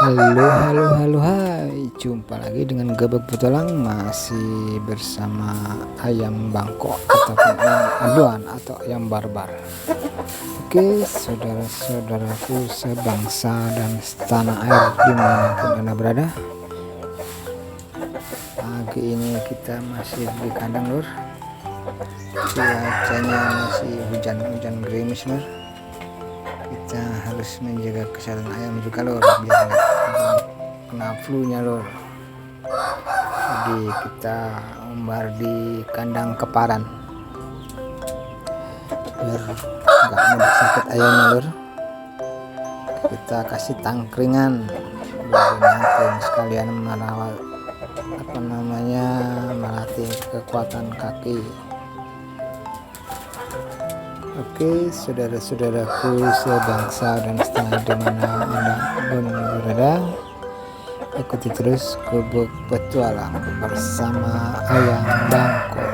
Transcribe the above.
Halo, hai. Jumpa lagi dengan Gebek Petualang, masih bersama ayam bangkok ataupun ayam aduan atau ayam barbar. Oke, saudara-saudaraku sebangsa dan setanah air dimanapun Anda berada. Pagi ini kita masih di kandang, lur. Cuacanya masih hujan gerimis, lur. Kita harus menjaga kesehatan ayam juga, lor, biar nggak kena flu-nya, lor. Jadi kita umbar di kandang keparan biar nggak mudah sakit ayamnya, lor. Kita kasih tangkringan biar nangkring sekalian merawat melatih kekuatan kaki. Oke, saudara-saudaraku sebangsa dan setanah dimana Anda pun berada, ikuti terus Gebek Petualang bersama ayam bangkok.